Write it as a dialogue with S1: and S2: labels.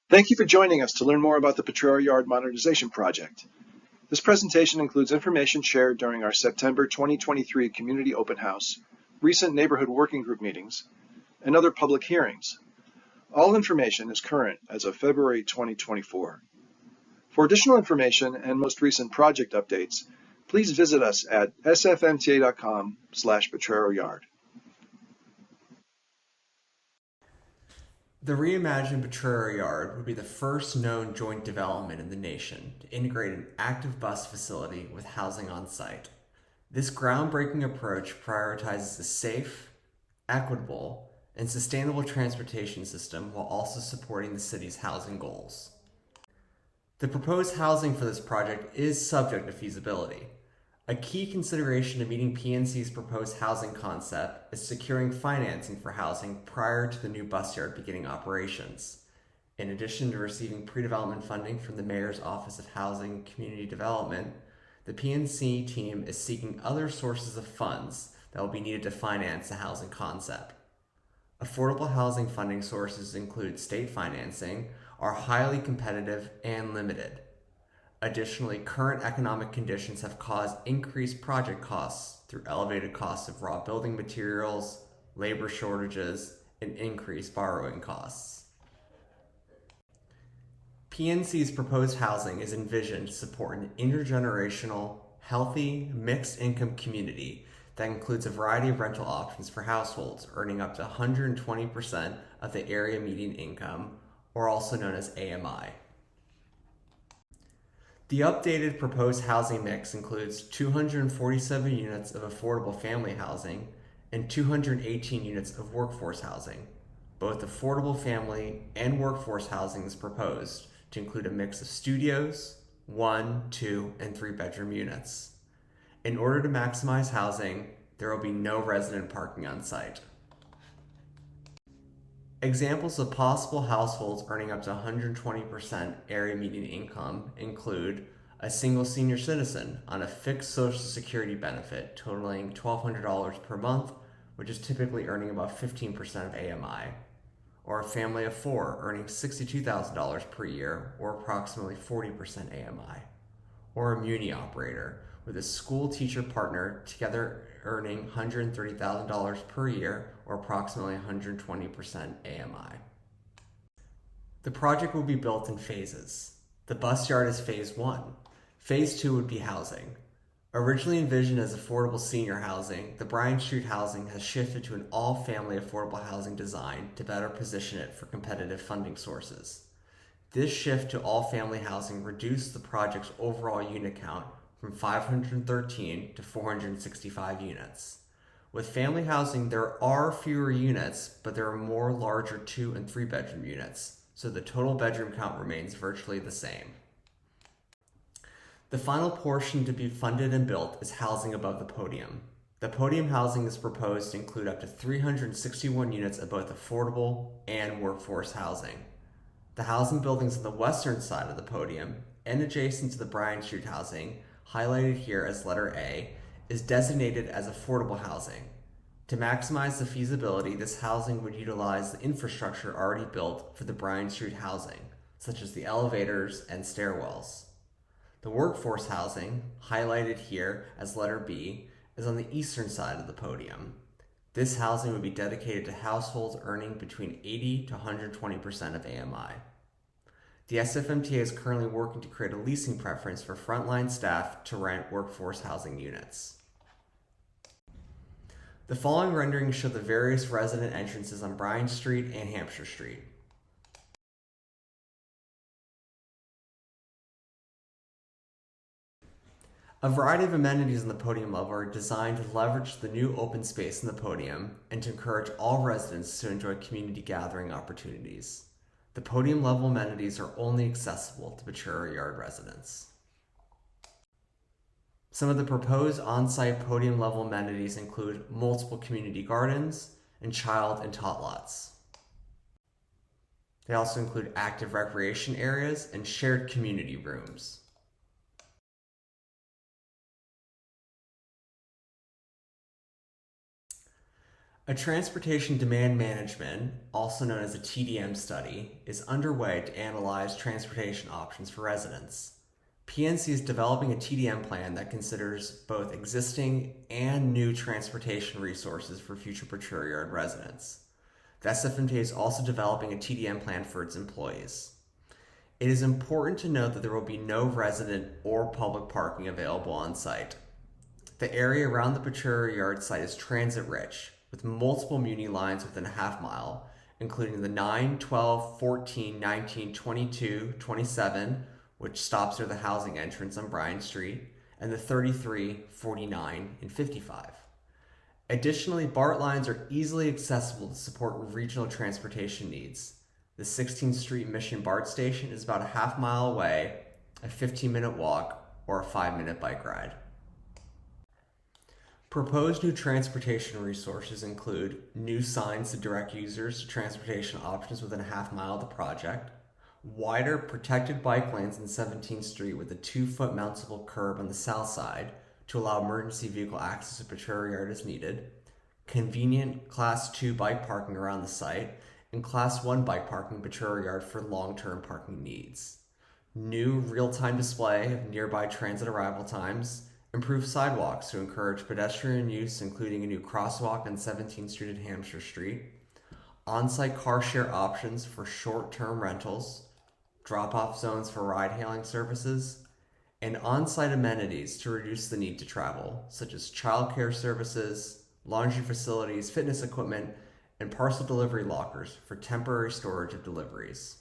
S1: Thank you for joining us to learn more about the Potrero Yard Modernization Project. This presentation includes information shared during our September 2023 Community Open House, recent Neighborhood Working Group meetings, and other public hearings. All information is current as of February 2024. For additional information and most recent project updates, please visit us at sfmta.com/PotreroYard.
S2: The reimagined Potrero Yard would be the first known joint development in the nation to integrate an active bus facility with housing on site. This groundbreaking approach prioritizes a safe, equitable, and sustainable transportation system while also supporting the city's housing goals. The proposed housing for this project is subject to feasibility. A key consideration to meeting PNC's proposed housing concept is securing financing for housing prior to the new bus yard beginning operations. In addition to receiving pre-development funding from the Mayor's Office of Housing and Community Development, the PNC team is seeking other sources of funds that will be needed to finance the housing concept. Affordable housing funding sources include state financing, are highly competitive and limited. Additionally, current economic conditions have caused increased project costs through elevated costs of raw building materials, labor shortages, and increased borrowing costs. PNC's proposed housing is envisioned to support an intergenerational, healthy, mixed-income community that includes a variety of rental options for households earning up to 120% of the area median income, or also known as AMI. The updated proposed housing mix includes 247 units of affordable family housing and 218 units of workforce housing. Both affordable family and workforce housing is proposed to include a mix of studios, 1, 2, and 3 bedroom units. In order to maximize housing, there will be no resident parking on site. Examples of possible households earning up to 120% area median income include a single senior citizen on a fixed Social Security benefit totaling $1,200 per month, which is typically earning about 15% of AMI, or a family of 4 earning $62,000 per year, or approximately 40% AMI, or a muni operator with a school teacher partner together earning $130,000 per year, or approximately 120% AMI. The project will be built in phases. The bus yard is phase 1. Phase 2 would be housing. Originally envisioned as affordable senior housing, the Bryant Street housing has shifted to an all-family affordable housing design to better position it for competitive funding sources. This shift to all-family housing reduced the project's overall unit count from 513 to 465 units. With family housing, there are fewer units, but there are more larger 2 and 3 bedroom units, so the total bedroom count remains virtually the same. The final portion to be funded and built is housing above the podium. The podium housing is proposed to include up to 361 units of both affordable and workforce housing. The housing buildings on the western side of the podium and adjacent to the Bryant Street housing, highlighted here as letter A, is designated as affordable housing. To maximize the feasibility, this housing would utilize the infrastructure already built for the Bryant Street housing, such as the elevators and stairwells. The workforce housing, highlighted here as letter B, is on the eastern side of the podium. This housing would be dedicated to households earning between 80 to 120% of AMI. The SFMTA is currently working to create a leasing preference for frontline staff to rent workforce housing units. The following renderings show the various resident entrances on Bryant Street and Hampshire Street. A variety of amenities on the podium level are designed to leverage the new open space in the podium and to encourage all residents to enjoy community gathering opportunities. The podium level amenities are only accessible to Potrero Yard residents. Some of the proposed on-site podium level amenities include multiple community gardens and child and tot lots. They also include active recreation areas and shared community rooms. A transportation demand management, also known as a TDM study, is underway to analyze transportation options for residents. PNC is developing a TDM plan that considers both existing and new transportation resources for future Proyecto Yard residents. The SFMJ is also developing a TDM plan for its employees. It is important to note that there will be no resident or public parking available on site. The area around the Proyecto Yard site is transit rich, with multiple Muni lines within a half mile, including the 9, 12, 14, 19, 22, 27, which stops near the housing entrance on Bryan Street, and the 33, 49, and 55. Additionally, BART lines are easily accessible to support regional transportation needs. The 16th Street Mission BART station is about a half mile away, a 15-minute walk, or a 5-minute bike ride. Proposed new transportation resources include new signs to direct users to transportation options within a half mile of the project, wider protected bike lanes in 17th Street with a 2-foot mountable curb on the south side to allow emergency vehicle access to Proyecto Yard as needed, convenient Class 2 bike parking around the site, and Class 1 bike parking Proyecto Yard for long-term parking needs, new real-time display of nearby transit arrival times, improved sidewalks to encourage pedestrian use, including a new crosswalk on 17th Street and Hampshire Street, on-site car share options for short-term rentals, drop-off zones for ride-hailing services, and on-site amenities to reduce the need to travel, such as childcare services, laundry facilities, fitness equipment, and parcel delivery lockers for temporary storage of deliveries.